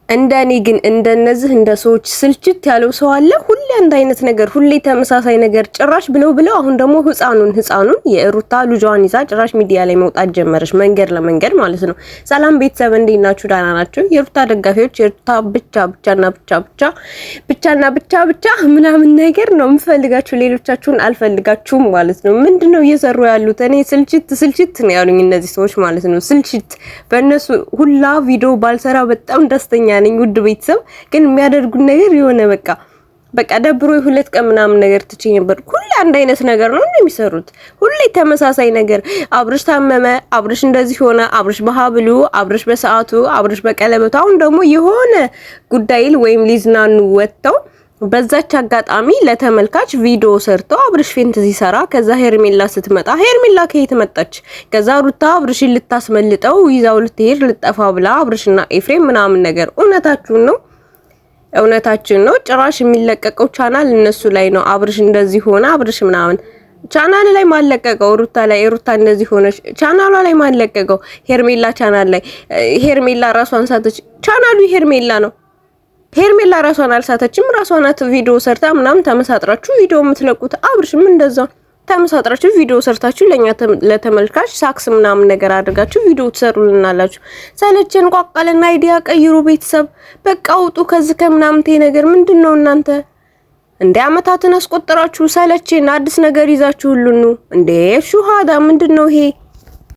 እንደኔ ግን እንደነዚህ እንደ ሰዎች ስልችት ያለው ሰው አለ። ሁሌ አንድ አይነት ነገር፣ ሁሌ ተመሳሳይ ነገር ጭራሽ ብለው አሁን ደግሞ ህፃኑን የሩታ ልጇን ይዛ ጭራሽ ሚዲያ ላይ መውጣት ጀመረች፣ መንገድ ለመንገድ ማለት ነው። ሰላም ቤተሰብ እንዴት ናችሁ? ዳና ናችሁ? የሩታ ደጋፊዎች የሩታ ብቻ ምናምን ነገር ነው የምፈልጋችሁ፣ ሌሎቻችሁን አልፈልጋችሁም ማለት ነው። ምንድነው እየሰሩ ያሉት? እኔ ስልችት ነው ያሉኝ እነዚህ ሰዎች ማለት ነው። ስልችት በእነሱ ሁላ ቪዲዮ ባልሰራ በጣም ደስተኛ ነኝ ውድ ቤተሰብ። ግን የሚያደርጉት ነገር የሆነ በቃ ደብሮ ሁለት ቀን ምናምን ነገር ትቼ ነበር። ሁሌ አንድ አይነት ነገር ነው የሚሰሩት፣ ሁሌ ተመሳሳይ ነገር። አብርሽ ታመመ፣ አብርሽ እንደዚህ ሆነ፣ አብርሽ በሀብሉ፣ አብርሽ በሰዓቱ፣ አብርሽ በቀለበቱ። አሁን ደግሞ የሆነ ጉዳይል ወይም ሊዝናኑ ወጥተው በዛች አጋጣሚ ለተመልካች ቪዲዮ ሰርተው አብርሽ ፌንት ሲሰራ፣ ከዛ ሄርሜላ ስትመጣ፣ ሄርሜላ ከየት መጣች? ከዛ ሩታ አብርሽን ልታስመልጠው ይዛው ልትሄድ ልጠፋ ብላ አብርሽና ኤፍሬም ምናምን ነገር። እውነታችን ነው። ጭራሽ የሚለቀቀው ቻናል እነሱ ላይ ነው። አብርሽ እንደዚህ ሆነ፣ አብርሽ ምናምን ቻናል ላይ ማለቀቀው፣ ሩታ ላይ ሩታ እንደዚህ ሆነች ቻናሏ ላይ ማለቀቀው፣ ሄርሜላ ቻናል ላይ ሄርሜላ ራሷን ሳተች። ቻናሉ ሄርሜላ ነው። ሄርሜላ ራሷን አልሳተችም። ራሷን ቪዲዮ ሰርታ ምናምን ተመሳጥራችሁ ቪዲዮ የምትለቁት። አብርሽም እንደዛው ተመሳጥራችሁ ቪዲዮ ሰርታችሁ ለኛ ለተመልካች ሳክስ ምናምን ነገር አድርጋችሁ ቪዲዮ ትሰሩልናላችሁ። ሰለቸን ቋቋለና አይዲያ ቀይሩ ቤተሰብ። በቃ አውጡ ከዚህ ከምናምን ነገር ምንድነው እናንተ እንደ አመታትን አስቆጥራችሁ ሰለቸን። አዲስ ነገር ይዛችሁ ሁሉ እንዴ ሹሃዳ ምንድነው ይሄ?